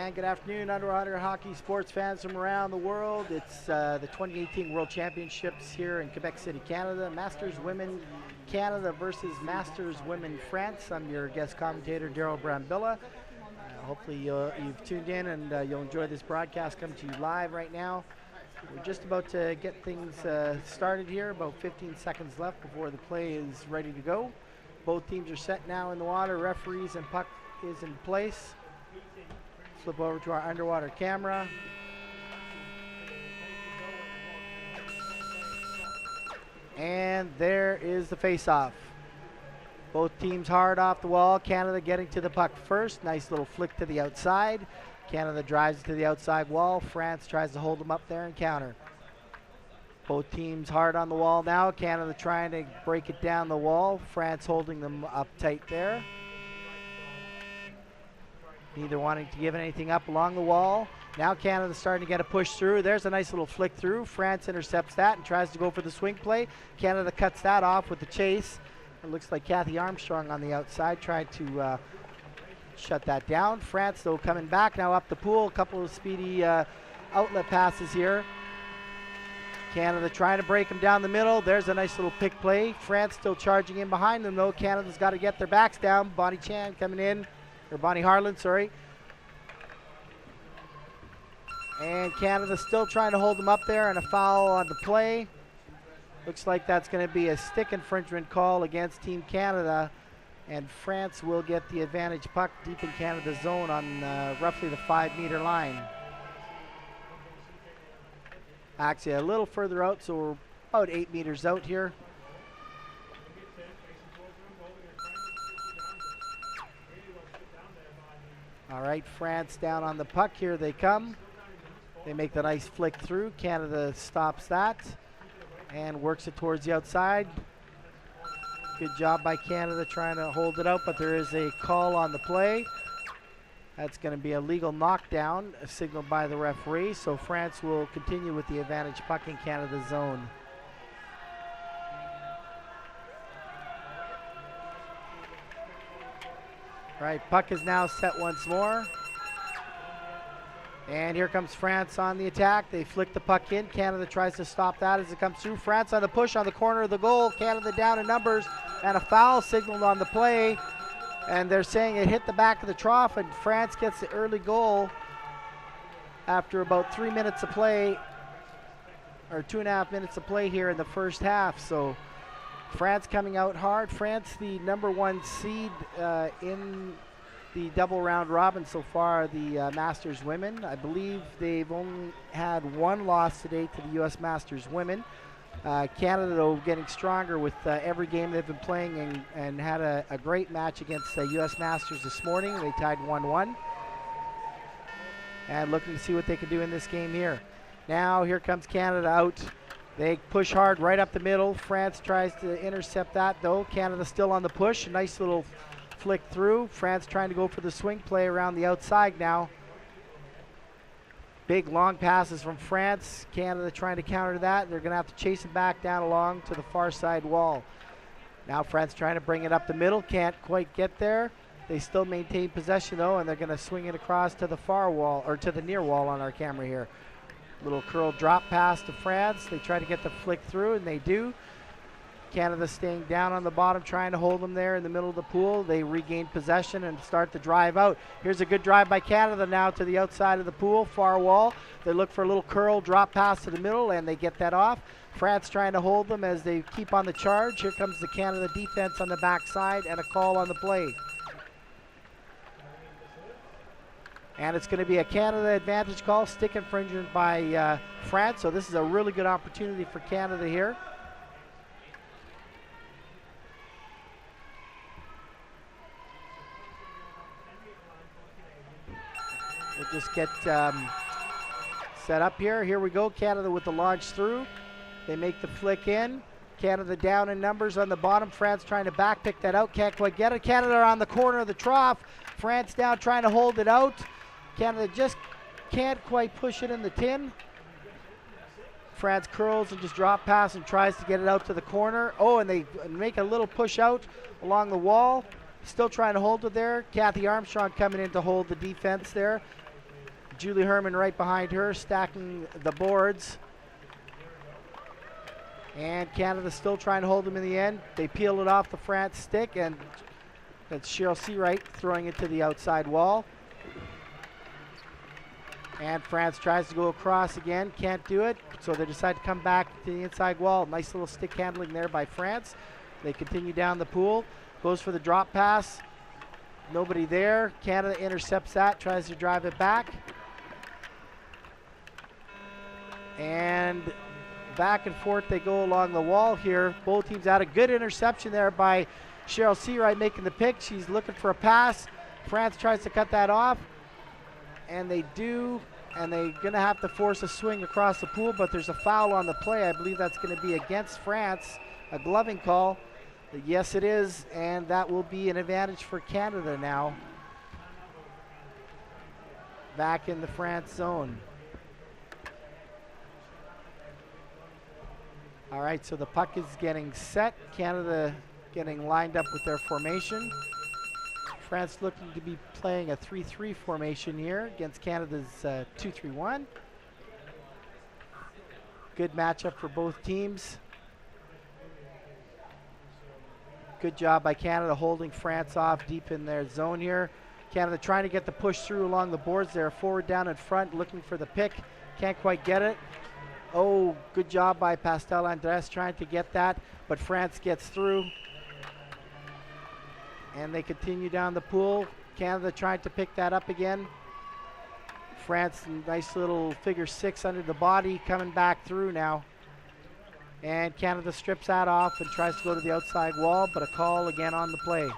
And good afternoon, underwater hockey sports fans from around the world. It's the 2018 World Championships here in Quebec City, Canada. Masters Women Canada versus Masters Women France. I'm your guest commentator, Daryl Brambilla. Hopefully you've tuned in and you'll enjoy this broadcast coming to you live right now. We're just about to get things started here, about 15 seconds left before the play is ready to go. Both teams are set now in the water. Referees and puck is in place. Flip over to our underwater camera. And there is the face-off. Both teams hard off the wall. Canada getting to the puck first. Nice little flick to the outside. Canada drives to the outside wall. France tries to hold them up there and counter. Both teams hard on the wall now. Canada trying to break it down the wall. France holding them up tight there. Neither wanting to give anything up along the wall. Now Canada's starting to get a push through. There's a nice little flick through. France intercepts that and tries to go for the swing play. Canada cuts that off with the chase. It looks like Kathy Armstrong on the outside tried to shut that down. France, though, coming back now up the pool. A couple of speedy outlet passes here. Canada trying to break them down the middle. There's a nice little pick play. France still charging in behind them, though. Canada's got to get their backs down. Bonnie Chan coming in. Or Bonnie Harlan, sorry. And Canada still trying to hold them up there, and a foul on the play. Looks like that's going to be a stick infringement call against Team Canada, and France will get the advantage puck deep in Canada's zone on roughly the 5-meter line. Actually a little further out, so we're about 8 meters out here. All right, France down on the puck. Here they come. They make the nice flick through. Canada stops that and works it towards the outside. Good job by Canada trying to hold it out, but there is a call on the play. That's going to be a legal knockdown, signaled by the referee. So France will continue with the advantage puck in Canada's zone. All right, puck is now set once more. And here comes France on the attack. They flick the puck in. Canada tries to stop that as it comes through. France on the push on the corner of the goal. Canada down in numbers, and a foul signaled on the play. And they're saying it hit the back of the trough, and France gets the early goal after about 3 minutes of play, or 2.5 minutes of play here in the first half. So France coming out hard. France, the #1 seed in the double round robin so far, the Masters women. I believe they've only had one loss today to the U.S. Masters women. Canada, though, getting stronger with every game they've been playing, and had a great match against the U.S. Masters this morning. They tied 1-1. And looking to see what they can do in this game here. Now here comes Canada out. They push hard right up the middle. France tries to intercept that, though. Canada still on the push. A nice little flick through. France trying to go for the swing play around the outside now. Big long passes from France. Canada trying to counter that. They're going to have to chase it back down along to the far side wall. Now France trying to bring it up the middle. Can't quite get there. They still maintain possession, though, and they're going to swing it across to the far wall, or to the near wall on our camera here. Little curl drop pass to France. They try to get the flick through, and they do. Canada staying down on the bottom, trying to hold them there in the middle of the pool. They regain possession and start the drive out. Here's a good drive by Canada now to the outside of the pool, far wall. They look for a little curl drop pass to the middle, and they get that off. France trying to hold them as they keep on the charge. Here comes the Canada defense on the backside, and a call on the play. And it's going to be a Canada advantage call, stick infringement by France. So this is a really good opportunity for Canada here. We'll just get set up here. Here we go. Canada with the launch through. They make the flick in. Canada down in numbers on the bottom. France trying to back pick that out. Can't quite get it. Canada on the corner of the trough. France down trying to hold it out. Canada just can't quite push it in the tin. France curls and just drop pass and tries to get it out to the corner. Oh, and they make a little push out along the wall. Still trying to hold it there. Kathy Armstrong coming in to hold the defense there. Julie Herman right behind her, stacking the boards. And Canada still trying to hold them in the end. They peel it off the France stick, and that's Cheryl Seawright throwing it to the outside wall. And France tries to go across again, can't do it, so they decide to come back to the inside wall. Nice little stick handling there by France. They continue down the pool, goes for the drop pass. Nobody there. Canada intercepts that, tries to drive it back. And back and forth they go along the wall here. Both teams had a good interception there by Cheryl Seawright making the pick. She's looking for a pass. France tries to cut that off, and they do, and they're going to have to force a swing across the pool, but there's a foul on the play. I believe that's going to be against France, a gloving call. Yes, it is, and that will be an advantage for Canada now. Back in the France zone. All right, so the puck is getting set. Canada getting lined up with their formation. France looking to be playing a 3-3 formation here against Canada's 2-3-1. Good matchup for both teams. Good job by Canada holding France off deep in their zone here. Canada trying to get the push through along the boards there. Forward down in front, looking for the pick. Can't quite get it. Oh, good job by Pastel Andres trying to get that, but France gets through. And they continue down the pool. Canada trying to pick that up again. France, nice little figure 6 under the body, coming back through now. And Canada strips that off and tries to go to the outside wall, but a call again on the play.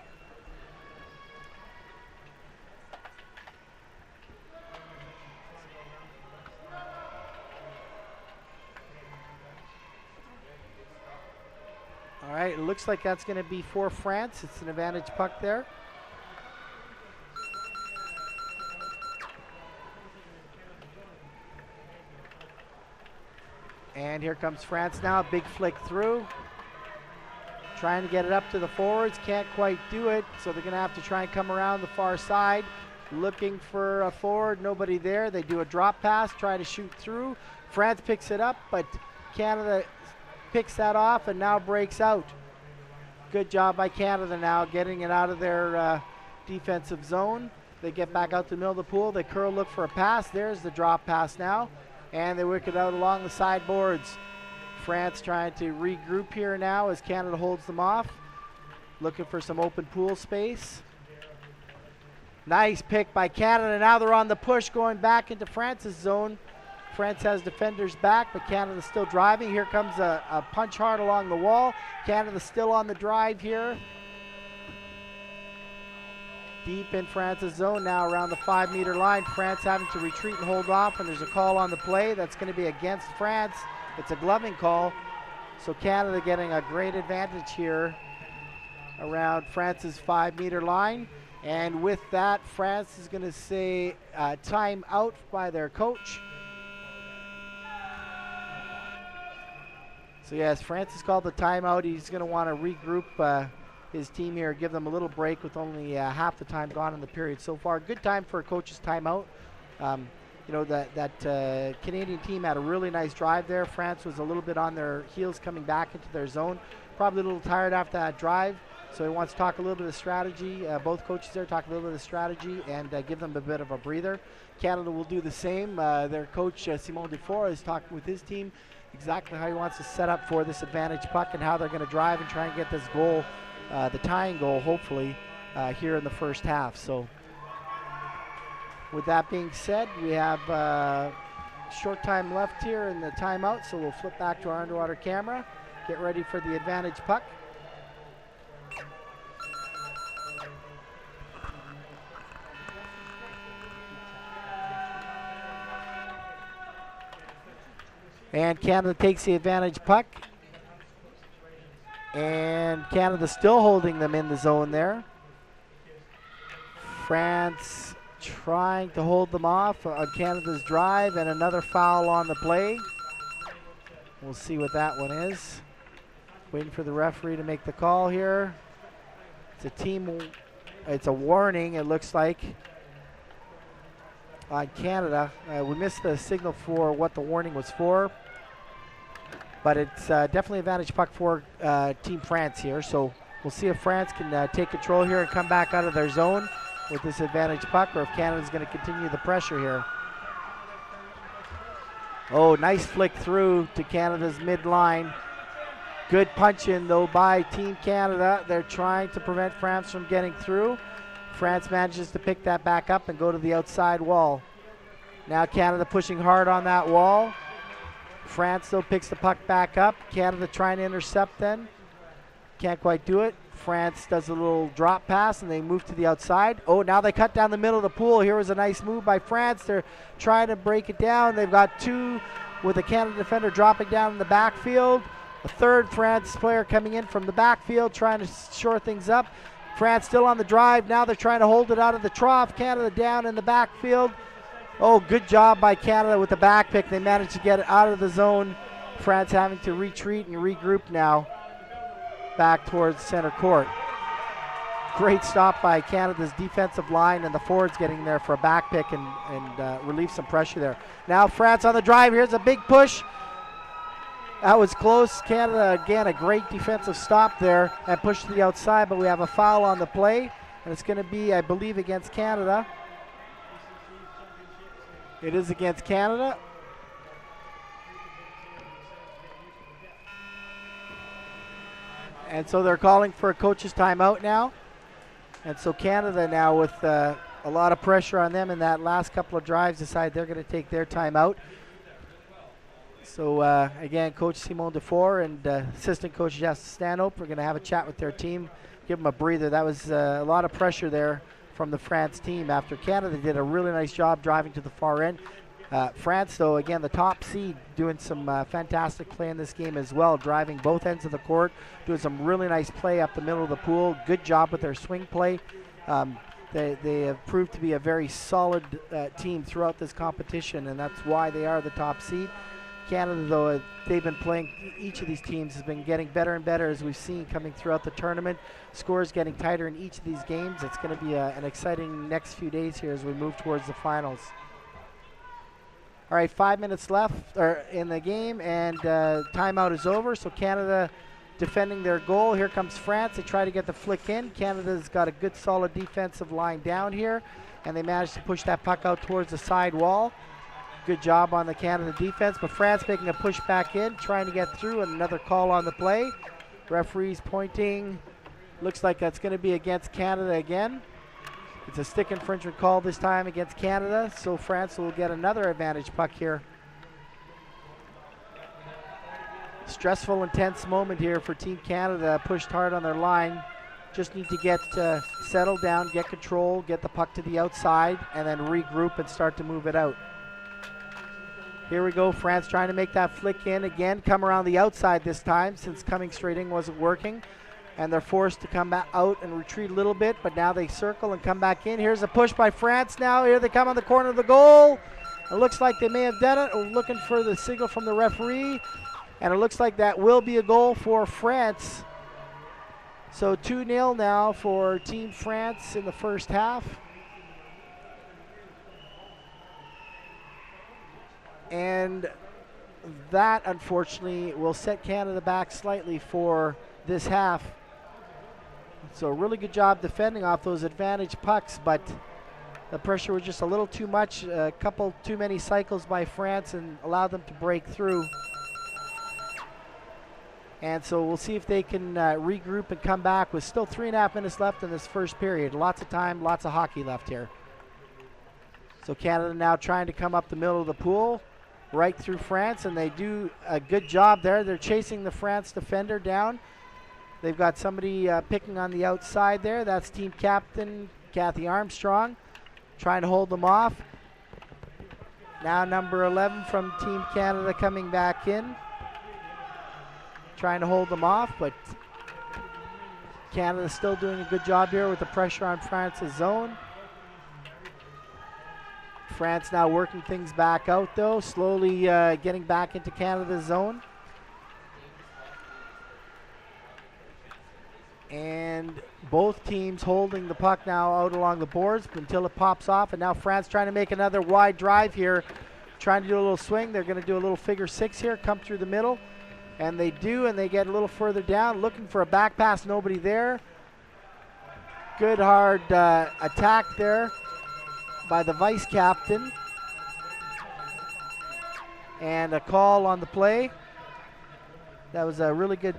All right, it looks like that's going to be for France. It's an advantage puck there. And here comes France now, big flick through. Trying to get it up to the forwards, can't quite do it, so they're gonna have to try and come around the far side. Looking for a forward, nobody there. They do a drop pass, try to shoot through. France picks it up, but Canada picks that off and now breaks out. Good job by Canada now, getting it out of their defensive zone. They get back out to the middle of the pool, they curl, look for a pass. There's the drop pass now. And they work it out along the sideboards. France trying to regroup here now as Canada holds them off. Looking for some open pool space. Nice pick by Canada. Now they're on the push going back into France's zone. France has defenders back, but Canada's still driving. Here comes a punch hard along the wall. Canada's still on the drive here. Deep in France's zone now around the 5-meter line. France having to retreat and hold off, and there's a call on the play. That's going to be against France. It's a gloving call. So Canada getting a great advantage here around France's 5-meter line. And with that, France is going to say time out by their coach. So yes, France has called the timeout. He's going to want to regroup his team here, give them a little break with only half the time gone in the period so far. Good time for a coach's timeout. You know, that Canadian team had a really nice drive there. France was a little bit on their heels coming back into their zone. Probably a little tired after that drive, so he wants to talk a little bit of strategy. Both coaches there talk a little bit of strategy and give them a bit of a breather. Canada will do the same. Their coach, Simon Dufour, is talking with his team exactly how he wants to set up for this advantage puck and how they're going to drive and try and get this goal, the tying goal, hopefully, here in the first half. So with that being said, we have short time left here in the timeout, so we'll flip back to our underwater camera, get ready for the advantage puck. And Canada takes the advantage puck. And Canada still holding them in the zone there. France trying to hold them off on Canada's drive, and another foul on the play. We'll see what that one is. Waiting for the referee to make the call here. It's a warning, it looks like. on Canada. We missed the signal for what the warning was for, but it's definitely advantage puck for Team France here. So we'll see if France can take control here and come back out of their zone with this advantage puck, or if Canada's going to continue the pressure here. Oh, nice flick through to Canada's midline. Good punch in though by Team Canada. They're trying to prevent France from getting through. France manages to pick that back up and go to the outside wall. Now Canada pushing hard on that wall. France though picks the puck back up. Canada trying to intercept then. Can't quite do it. France does a little drop pass and they move to the outside. Oh, now they cut down the middle of the pool. Here was a nice move by France. They're trying to break it down. They've got two with a Canada defender dropping down in the backfield. A third France player coming in from the backfield trying to shore things up. France still on the drive. Now they're trying to hold it out of the trough. Canada down in the backfield. Oh, good job by Canada with the back pick. They managed to get it out of the zone. France having to retreat and regroup now back towards center court. Great stop by Canada's defensive line, and the forwards getting there for a back pick and relieve some pressure there. Now France on the drive. Here's a big push. That was close. Canada, again, a great defensive stop there and push to the outside, but we have a foul on the play, and it's going to be, I believe, against Canada. It is against Canada. And so they're calling for a coach's timeout now. And so Canada now, with a lot of pressure on them in that last couple of drives, decide they're going to take their timeout. So again, Coach Simon Dufour and assistant coach Jess Stanhope are going to have a chat with their team, give them a breather. That was a lot of pressure there from the France team after Canada did a really nice job driving to the far end. France, though, again, the top seed, doing some fantastic play in this game as well, driving both ends of the court, doing some really nice play up the middle of the pool. Good job with their swing play. They have proved to be a very solid team throughout this competition, and that's why they are the top seed. Canada, though, they've been playing, each of these teams has been getting better and better as we've seen coming throughout the tournament. Scores getting tighter in each of these games. It's going to be an exciting next few days here as we move towards the finals. All right, 5 minutes left in the game, and timeout is over. So Canada defending their goal. Here comes France. They try to get the flick in. Canada's got a good, solid defensive line down here, and they managed to push that puck out towards the side wall. Good job on the Canada defense, but France making a push back in, trying to get through, and another call on the play. Referees pointing. Looks like that's going to be against Canada again. It's a stick infringement call this time against Canada, so France will get another advantage puck here. Stressful, intense moment here for Team Canada. Pushed hard on their line. Just need to get settled down, get control, get the puck to the outside, and then regroup and start to move it out. Here we go, France trying to make that flick in again. Come around the outside this time since coming straight in wasn't working. And they're forced to come back out and retreat a little bit, but now they circle and come back in. Here's a push by France now. Here they come on the corner of the goal. It looks like they may have done it. We're looking for the signal from the referee. And it looks like that will be a goal for France. So 2-0 now for Team France in the first half. And that, unfortunately, will set Canada back slightly for this half. So a really good job defending off those advantage pucks, but the pressure was just a little too much. A couple too many cycles by France and allowed them to break through. And so we'll see if they can regroup and come back with still 3.5 minutes left in this first period. Lots of time, lots of hockey left here. So Canada now trying to come up the middle of the pool, right through France, and they do a good job there. They're chasing the France defender down. They've got somebody picking on the outside there. That's team captain Kathy Armstrong, trying to hold them off. Now number 11 from Team Canada coming back in, trying to hold them off, but Canada's still doing a good job here with the pressure on France's zone. France now working things back out though, slowly getting back into Canada's zone. And and both teams holding the puck now out along the boards until it pops off. And now France trying to make another wide drive here, trying to do a little swing. They're going to do a little figure six here, come through the middle, and they do, and they get a little further down, looking for a back pass, nobody there. Good hard attack there by the vice captain, and a call on the play. That was a really good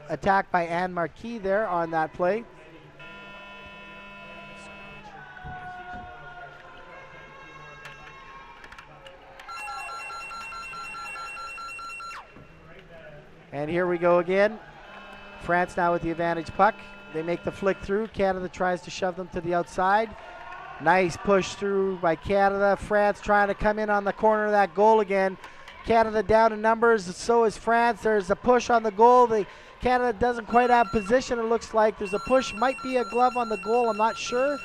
attack by Anne Marquis there on that play. And here we go again. France now with the advantage puck. They make the flick through. Canada tries to shove them to the outside. Nice push through by Canada. France trying to come in on the corner of that goal again. Canada down in numbers, so is France. There's a push on the goal. Canada doesn't quite have position, it looks like. There's a push, might be a glove on the goal, I'm not sure.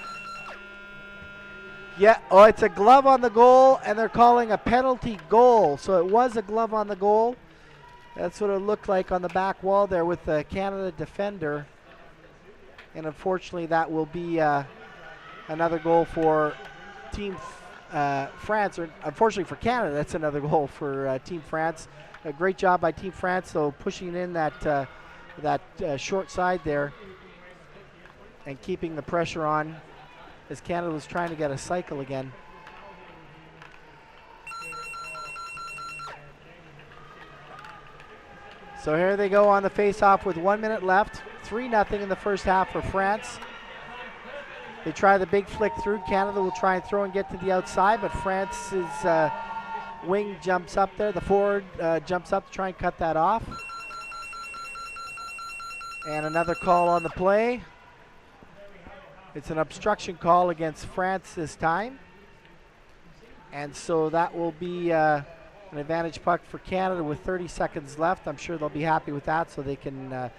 Yeah, oh, it's a glove on the goal, and they're calling a penalty goal. So it was a glove on the goal. That's what it looked like on the back wall there with the Canada defender. And unfortunately, that will be another goal for Team France, or unfortunately for Canada, that's another goal for Team France. A great job by Team France, though, pushing in that short side there and keeping the pressure on as Canada was trying to get a cycle again. So here they go on the face-off with 1 minute left. 3-0 in the first half for France. They try the big flick through. Canada will try and throw and get to the outside, but France's wing jumps up there. The forward jumps up to try and cut that off. And another call on the play. It's an obstruction call against France this time. And so that will be an advantage puck for Canada with 30 seconds left. I'm sure they'll be happy with that, so they can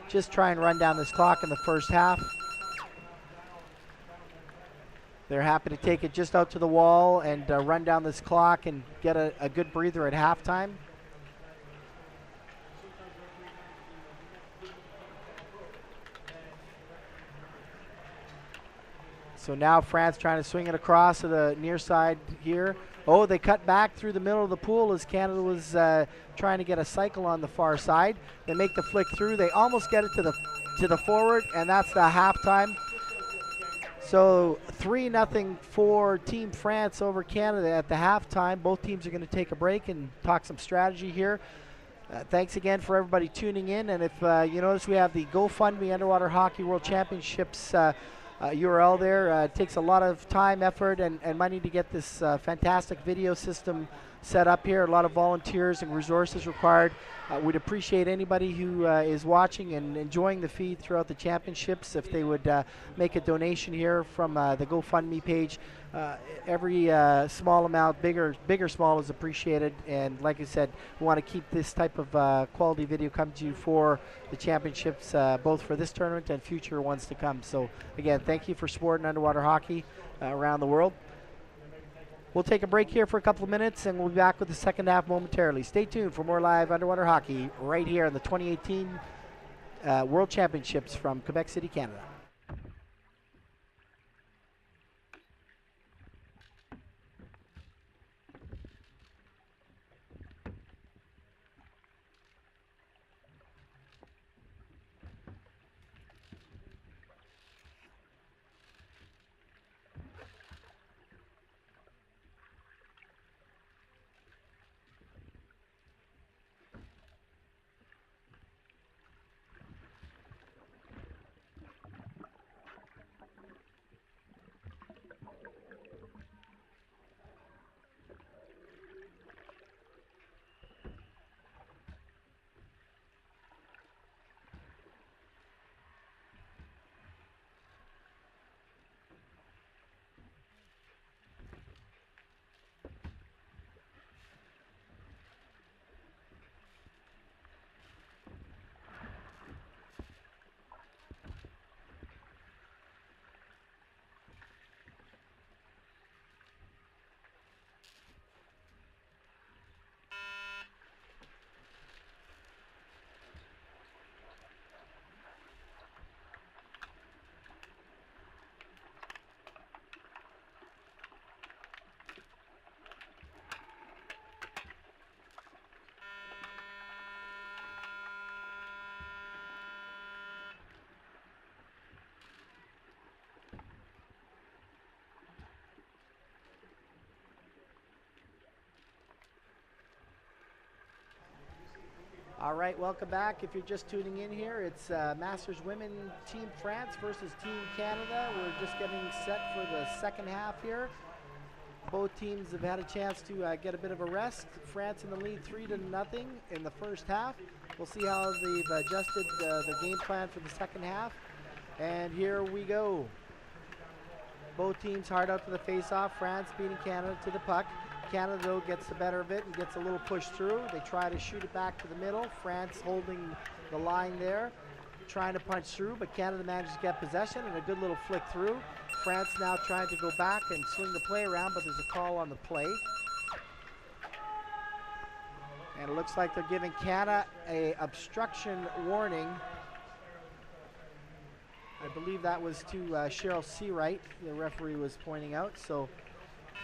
just try and run down this clock in the first half. They're happy to take it just out to the wall and run down this clock and get a good breather at halftime. So now France trying to swing it across to the near side here. Oh, they cut back through the middle of the pool as Canada was trying to get a cycle on the far side. They make the flick through. They almost get it to the forward, and that's the halftime. So 3-0 for Team France over Canada at the halftime. Both teams are going to take a break and talk some strategy here. Thanks again for everybody tuning in. And if you notice, we have the GoFundMe Underwater Hockey World Championships URL there. It takes a lot of time, effort, and money to get this fantastic video system set up here. A lot of volunteers and resources required. We'd appreciate anybody who is watching and enjoying the feed throughout the championships if they would make a donation here from the GoFundMe page. Every small amount, bigger, small, is appreciated. And like I said, we want to keep this type of quality video come to you for the championships, both for this tournament and future ones to come. So again, thank you for supporting underwater hockey around the world. We'll take a break here for a couple of minutes, and we'll be back with the second half momentarily. Stay tuned for more live underwater hockey right here on the 2018 World Championships from Quebec City, Canada. All right, welcome back. If you're just tuning in here, it's Masters Women Team France versus Team Canada. We're just getting set for the second half here. Both teams have had a chance to get a bit of a rest. France in the lead 3-0 in the first half. We'll see how they've adjusted the game plan for the second half. And here we go. Both teams hard out to the face-off. France beating Canada to the puck. Canada, though, gets the better of it and gets a little push through. They try to shoot it back to the middle. France holding the line there, trying to punch through, but Canada manages to get possession and a good little flick through. France now trying to go back and swing the play around, but there's a call on the play. And it looks like they're giving Canada a obstruction warning. I believe that was to Cheryl Seawright, the referee was pointing out. So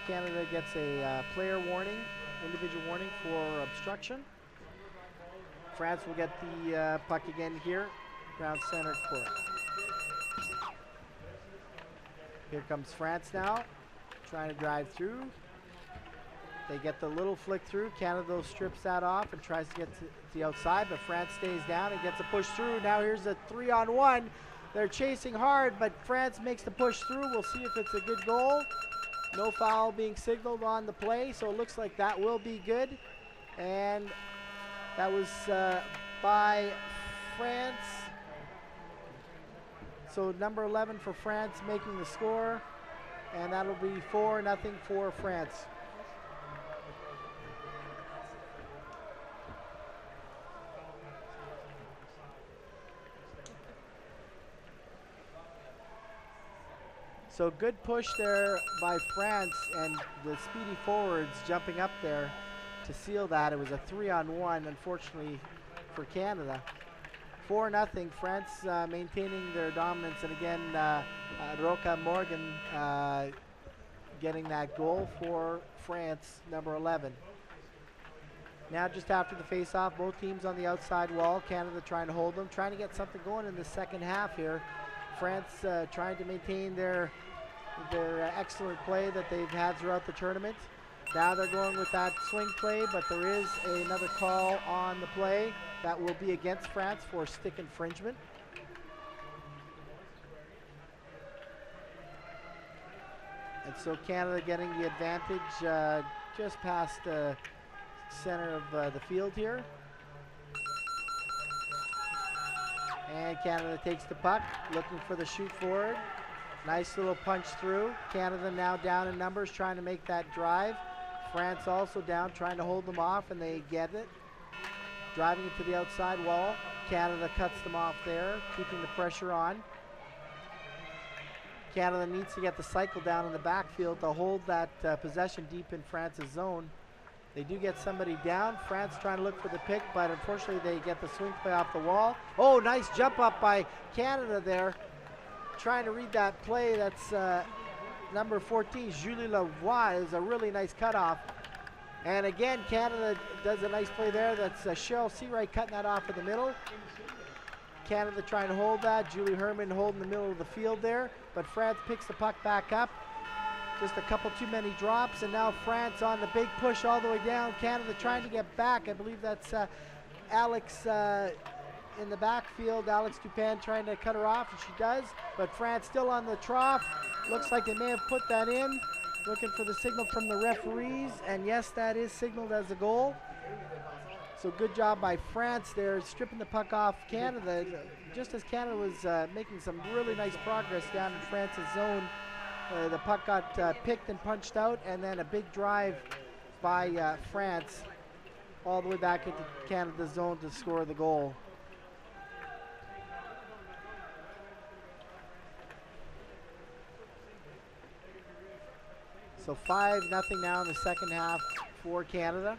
Canada gets a player warning, individual warning for obstruction. France will get the puck again here, around center court. Here comes France now, trying to drive through. They get the little flick through. Canada, though, strips that off and tries to get to the outside, but France stays down and gets a push through. Now here's a 3-on-1. They're chasing hard, but France makes the push through. We'll see if it's a good goal. No foul being signaled on the play, so it looks like that will be good. And that was by France. So number 11 for France making the score, and that'll be 4-0 for France. So good push there by France, and the speedy forwards jumping up there to seal that. It was a 3-on-1, unfortunately, for Canada. 4-0, France maintaining their dominance, and again, Roca Morgan getting that goal for France, number 11. Now just after the face-off, both teams on the outside wall. Canada trying to hold them, trying to get something going in the second half here. France trying to maintain their excellent play that they've had throughout the tournament. Now they're going with that swing play, but there is another call on the play that will be against France for stick infringement. And so Canada getting the advantage just past the center of the field here. And Canada takes the puck, looking for the shoot forward. Nice little punch through. Canada now down in numbers, trying to make that drive. France also down, trying to hold them off, and they get it. Driving it to the outside wall. Canada cuts them off there, keeping the pressure on. Canada needs to get the cycle down in the backfield to hold that possession deep in France's zone. They do get somebody down. France trying to look for the pick, but unfortunately they get the swing play off the wall. Oh, nice jump up by Canada there. Trying to read that play. That's number 14, Julie Lavoie. Is a really nice cutoff. And again, Canada does a nice play there. That's Cheryl Seawright cutting that off in the middle. Canada trying to hold that. Julie Herman holding the middle of the field there. But France picks the puck back up. Just a couple too many drops, and now France on the big push all the way down. Canada trying to get back. I believe that's Alex in the backfield. Alex Dupin trying to cut her off, and she does. But France still on the trough. Looks like they may have put that in. Looking for the signal from the referees, and yes, that is signaled as a goal. So good job by France there, stripping the puck off Canada. Just as Canada was making some really nice progress down in France's zone, the puck got picked and punched out, and then a big drive by France all the way back into Canada's zone to score the goal. So 5-0 now in the second half for Canada.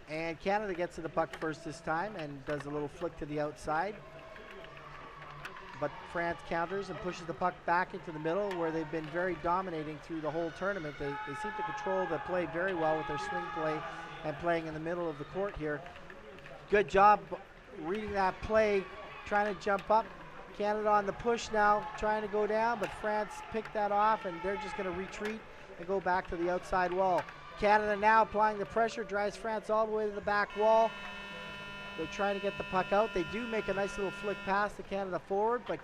And Canada gets to the puck first this time and does a little flick to the outside. But France counters and pushes the puck back into the middle, where they've been very dominating through the whole tournament. They seem to control the play very well with their swing play and playing in the middle of the court here. Good job reading that play, trying to jump up. Canada on the push now, trying to go down, but France picked that off, and they're just going to retreat and go back to the outside wall. Canada now applying the pressure, drives France all the way to the back wall. They're trying to get the puck out. They do make a nice little flick pass to Canada forward, but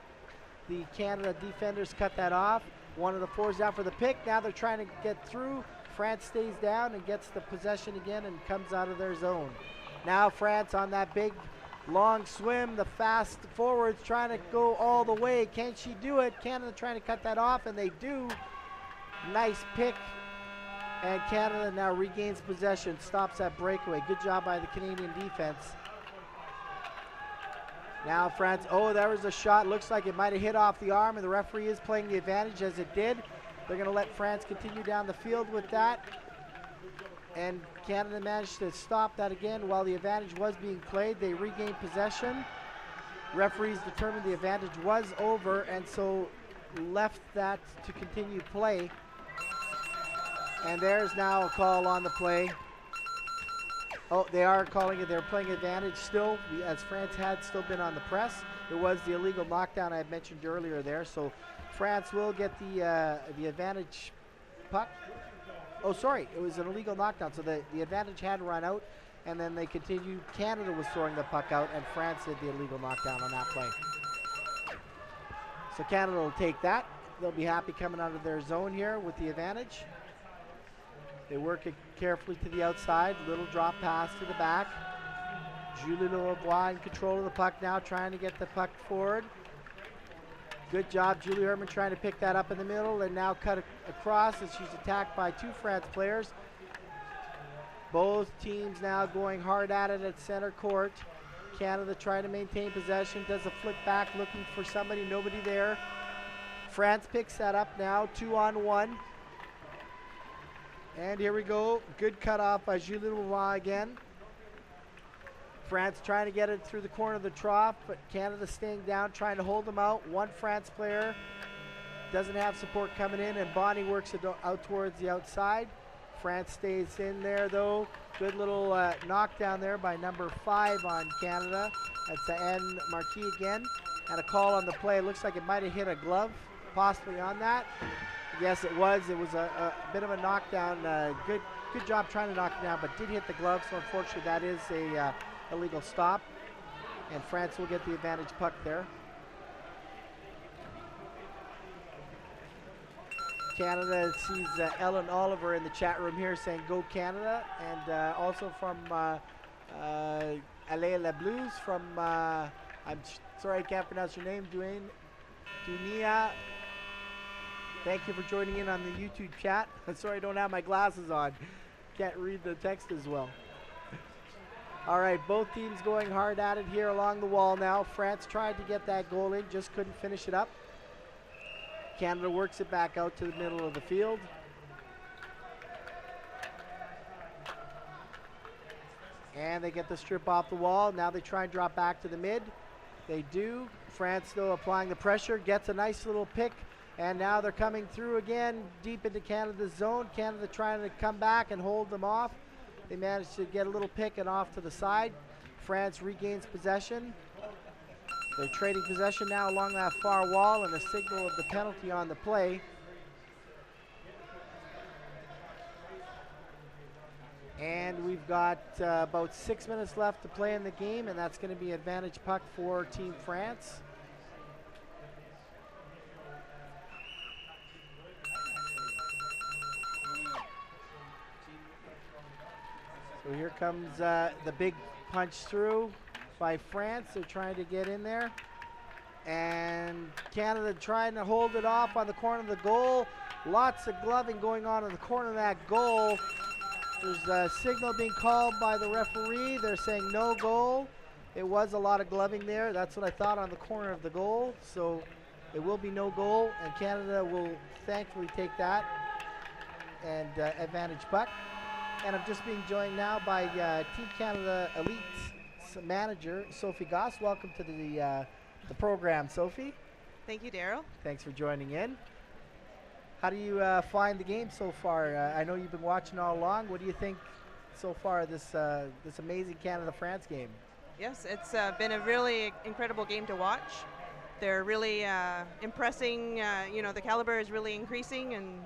the Canada defenders cut that off. One of the forwards out for the pick. Now they're trying to get through. France stays down and gets the possession again and comes out of their zone. Now France on that big long swim, the fast forwards trying to go all the way. Can she do it? Canada trying to cut that off, and they do. Nice pick, and Canada now regains possession, stops that breakaway. Good job by the Canadian defense. Now France, oh, there was a shot. Looks like it might have hit off the arm, and the referee is playing the advantage as it did. They're going to let France continue down the field with that. And Canada managed to stop that again while the advantage was being played. They regained possession. Referees determined the advantage was over, and so left that to continue play. And there's now a call on the play. Oh, they are calling it. They're playing advantage still, as France had still been on the press. It was the illegal knockdown I had mentioned earlier there. So France will get the advantage puck. Oh, sorry, it was an illegal knockdown. So the advantage had run out, and then they continued. Canada was throwing the puck out, and France did the illegal knockdown on that play. So Canada will take that. They'll be happy coming out of their zone here with the advantage. They work it carefully to the outside. Little drop pass to the back. Julie Lavoie in control of the puck now, trying to get the puck forward. Good job, Julie Herman trying to pick that up in the middle and now cut across as she's attacked by two France players. Both teams now going hard at it at center court. Canada trying to maintain possession, does a flick back looking for somebody, nobody there. France picks that up now, 2-on-1. And here we go, good cutoff by Julie Lavoie again. France trying to get it through the corner of the trough, but Canada staying down, trying to hold them out. One France player doesn't have support coming in, and Bonnie works it out towards the outside. France stays in there though. Good little knockdown there by number 5 on Canada. That's Anne Marquis again. And a call on the play. Looks like it might have hit a glove, possibly on that. Yes, it was. It was a bit of a knockdown. Good job trying to knock it down, but did hit the glove. So unfortunately, that is a illegal stop, and France will get the advantage puck there. Canada sees Ellen Oliver in the chat room here saying "Go Canada," and also from Alain Lablouse from I'm sorry I can't pronounce your name, Dunia. Thank you for joining in on the YouTube chat. I'm sorry I don't have my glasses on. Can't read the text as well. All right, both teams going hard at it here along the wall now. France tried to get that goal in, just couldn't finish it up. Canada works it back out to the middle of the field. And they get the strip off the wall. Now they try and drop back to the mid. They do. France, though, applying the pressure, gets a nice little pick. And now they're coming through again, deep into Canada's zone. Canada trying to come back and hold them off. They managed to get a little pick and off to the side. France regains possession. They're trading possession now along that far wall, and a signal of the penalty on the play. And we've got about 6 minutes left to play in the game, and that's going to be advantage puck for Team France. So here comes the big punch through by France. They're trying to get in there. And Canada trying to hold it off on the corner of the goal. Lots of gloving going on in the corner of that goal. There's a signal being called by the referee. They're saying no goal. It was a lot of gloving there. That's what I thought on the corner of the goal. So it will be no goal, and Canada will thankfully take that and advantage puck. And I'm just being joined now by Team Canada Elite manager, Sophie Goss. Welcome to the program, Sophie. Thank you, Daryl. Thanks for joining in. How do you find the game so far? I know you've been watching all along. What do you think so far of this amazing Canada-France game? Yes, it's been a really incredible game to watch. They're really impressing. The caliber is really increasing, and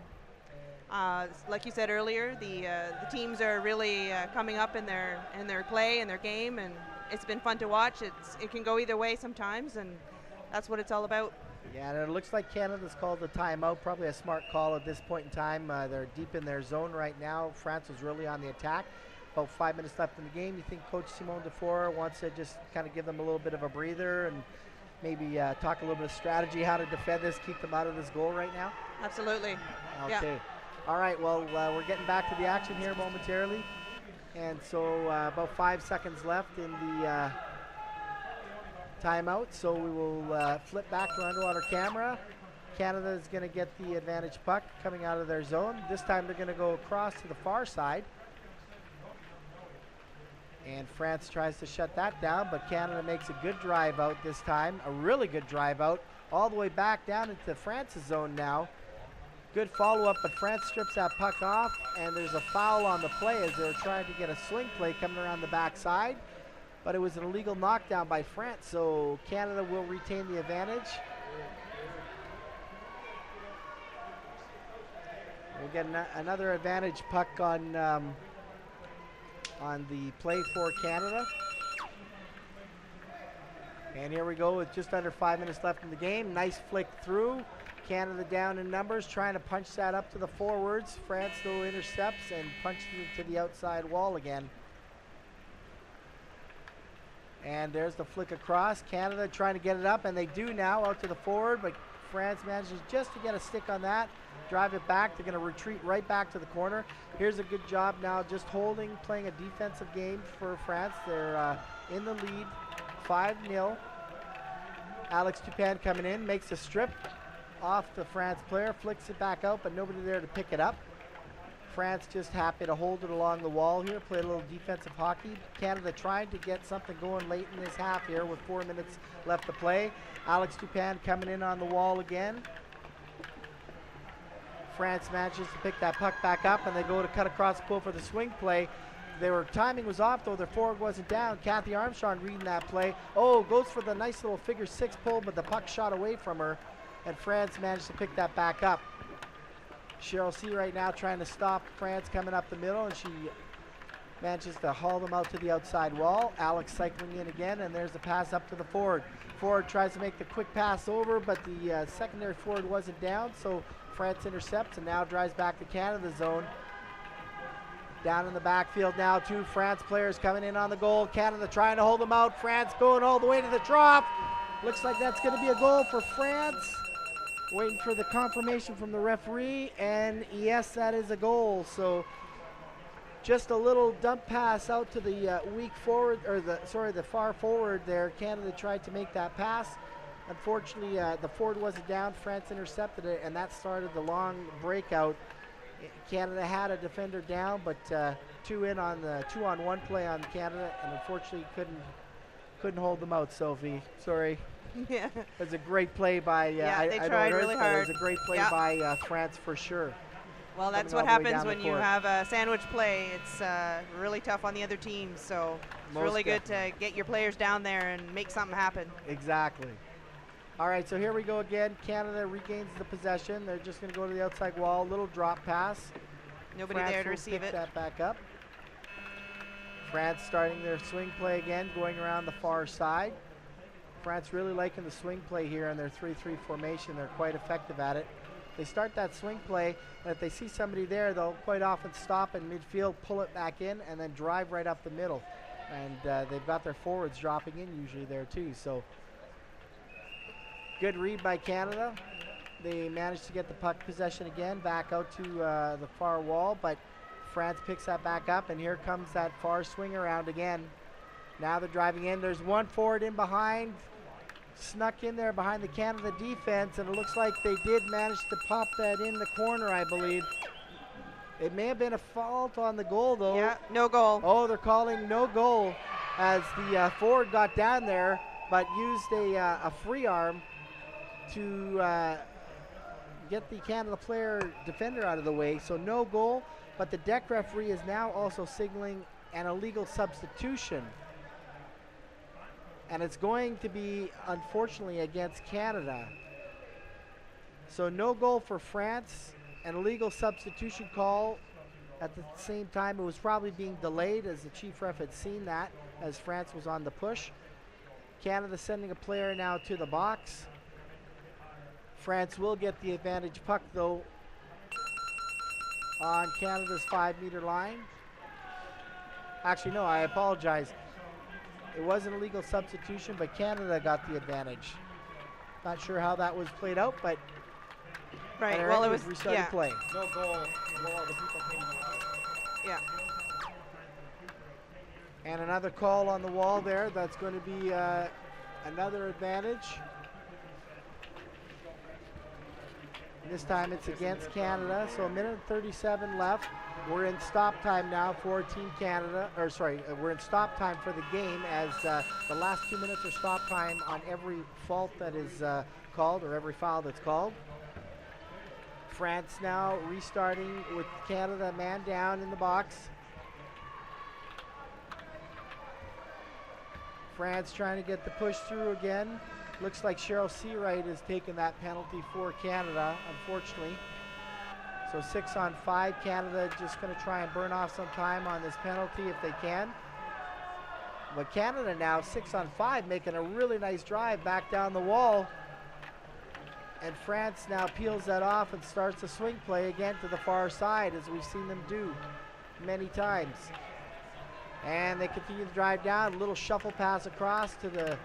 Like you said earlier, the teams are really coming up in their play and their game, and it's been fun to watch. It can go either way sometimes, and that's what it's all about. Yeah, and it looks like Canada's called a timeout. Probably a smart call at this point in time. They're deep in their zone right now. France was really on the attack. About 5 minutes left in the game. You think Coach Simone Dufour wants to just kind of give them a little bit of a breather and maybe talk a little bit of strategy, how to defend this, keep them out of this goal right now? Absolutely. Okay. Yeah. All right, well, we're getting back to the action here momentarily. And so about 5 seconds left in the timeout. So we will flip back to our underwater camera. Canada is going to get the advantage puck coming out of their zone. This time they're going to go across to the far side. And France tries to shut that down, but Canada makes a good drive out this time, a really good drive out, all the way back down into France's zone now. Good follow-up, but France strips that puck off, and there's a foul on the play as they were trying to get a swing play coming around the backside, but it was an illegal knockdown by France, so Canada will retain the advantage. We'll get another advantage puck on the play for Canada. And here we go with just under 5 minutes left in the game. Nice flick through. Canada down in numbers, trying to punch that up to the forwards. France though intercepts and punches it to the outside wall again. And there's the flick across. Canada trying to get it up, and they do now out to the forward, but France manages just to get a stick on that. Drive it back. They're going to retreat right back to the corner. Here's a good job now just holding, playing a defensive game for France. They're in the lead, 5-0. Alex Dupin coming in, makes a strip off the France player, flicks it back out, but nobody there to pick it up. France just happy to hold it along the wall here, play a little defensive hockey. Canada trying to get something going late in this half here with 4 minutes left to play. Alex Dupin coming in on the wall again. France manages to pick that puck back up, and they go to cut across the pool for the swing play. Timing was off though, their forward wasn't down. Kathy Armstrong reading that play. Oh, goes for the nice little figure 6 pull, but the puck shot away from her, and France managed to pick that back up. Cheryl C right now trying to stop France coming up the middle, and she manages to haul them out to the outside wall. Alex cycling in again, and there's the pass up to the forward. Forward tries to make the quick pass over, but the secondary forward wasn't down, so France intercepts and now drives back to Canada's zone. Down in the backfield now, 2 France players coming in on the goal. Canada trying to hold them out. France going all the way to the trough. Looks like that's going to be a goal for France. Waiting for the confirmation from the referee, and yes, that is a goal. So just a little dump pass out to the weak forward, or the far forward there. Canada tried to make that pass. Unfortunately, the forward wasn't down. France intercepted it, and that started the long breakout. Canada had a defender down, but 2 in on the 2-on-1 play on Canada, and unfortunately couldn't hold them out. Sophie, sorry. Yeah. It was a great play by. They tried really hard. It was a great play by France for sure. Well, that's what happens when you have a sandwich play. It's really tough on the other team, so it's really good to get your players down there and make something happen. Exactly. All right, so here we go again. Canada regains the possession. They're just going to go to the outside wall. Little drop pass. Nobody France there to will receive pick it. that back up. France starting their swing play again, going around the far side. France really liking the swing play here in their 3-3 formation. They're quite effective at it. They start that swing play, and if they see somebody there, they'll quite often stop in midfield, pull it back in, and then drive right up the middle. And they've got their forwards dropping in usually there too. So good read by Canada. They managed to get the puck possession again, back out to the far wall, but France picks that back up, and here comes that far swing around again. Now they're driving in. There's one forward in behind, snuck in there behind the Canada defense, and it looks like they did manage to pop that in the corner, I believe. It may have been a fault on the goal, though. Yeah, no goal. Oh, they're calling no goal as the forward got down there, but used a free arm to get the Canada defender out of the way. So no goal, but the deck referee is now also signaling an illegal substitution. And it's going to be, unfortunately, against Canada. So no goal for France. an illegal substitution call. At the same time, it was probably being delayed as the chief ref had seen that as France was on the push. Canada sending a player now to the box. France will get the advantage puck though on Canada's 5-meter line. Actually, no, I apologize. It was an illegal substitution, but Canada got the advantage. Not sure how that was played out, but right. Well, it was restarting play. No goal. Well, the people came out. Yeah. And another call on the wall there. That's going to be another advantage. This time it's against Canada. So 1:37 left. We're in stop time now for Team Canada. Or sorry, we're in stop time for the game as the last 2 minutes are stop time on every fault that is called or every foul that's called. France now restarting with Canada man down in the box. France trying to get the push through again. Looks like Cheryl Seawright has taken that penalty for Canada, unfortunately. So 6-on-5, Canada just going to try and burn off some time on this penalty if they can. But Canada now 6-on-5, making a really nice drive back down the wall. And France now peels that off and starts a swing play again to the far side, as we've seen them do many times. And they continue to drive down, a little shuffle pass across to the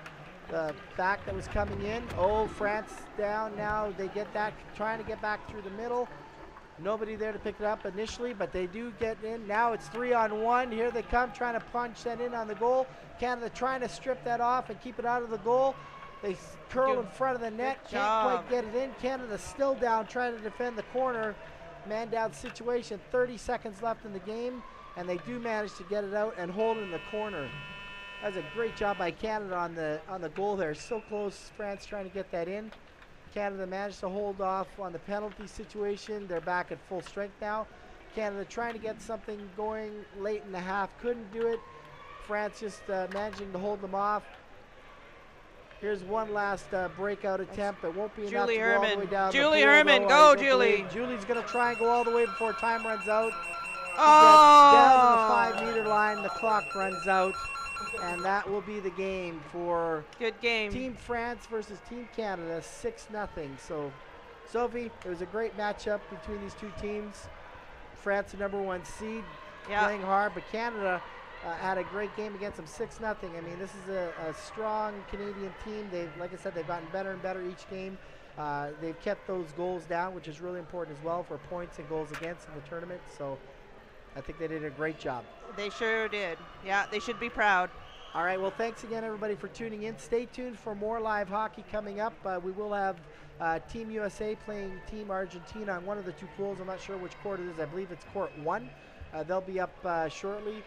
back that was coming in. Oh, France down now. They get that, trying to get back through the middle. Nobody there to pick it up initially, but they do get in. Now it's 3-on-1. Here they come, trying to punch that in on the goal. Canada trying to strip that off and keep it out of the goal. They curl in front of the net, can't quite get it in. Canada still down, trying to defend the corner. Man down situation, 30 seconds left in the game, and they do manage to get it out and hold in the corner. That's a great job by Canada on the goal there. So close, France trying to get that in. Canada managed to hold off on the penalty situation. They're back at full strength now. Canada trying to get something going late in the half, couldn't do it. France just managing to hold them off. Here's one last breakout attempt. It won't be enough to go all the way down. Julie Herman, go Julie. Julie's going to try and go all the way before time runs out. Oh! Down to the 5-meter line, the clock runs out. And that will be the game for good game. Team France versus Team Canada, 6-0. So, Sophie, it was a great matchup between these two teams. France, the #1 seed, playing hard, but Canada had a great game against them, 6-0. I mean, this is a strong Canadian team. They've, like I said, they've gotten better and better each game. They've kept those goals down, which is really important as well for points and goals against in the tournament. So, I think they did a great job. They sure did. Yeah, they should be proud. All right, well, thanks again, everybody, for tuning in. Stay tuned for more live hockey coming up. We will have Team USA playing Team Argentina on one of the two pools. I'm not sure which court it is. I believe it's court 1. They'll be up shortly.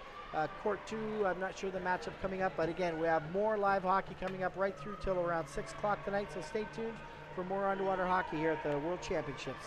Court 2, I'm not sure the matchup coming up. But, again, we have more live hockey coming up right through till around 6 o'clock tonight. So stay tuned for more underwater hockey here at the World Championships.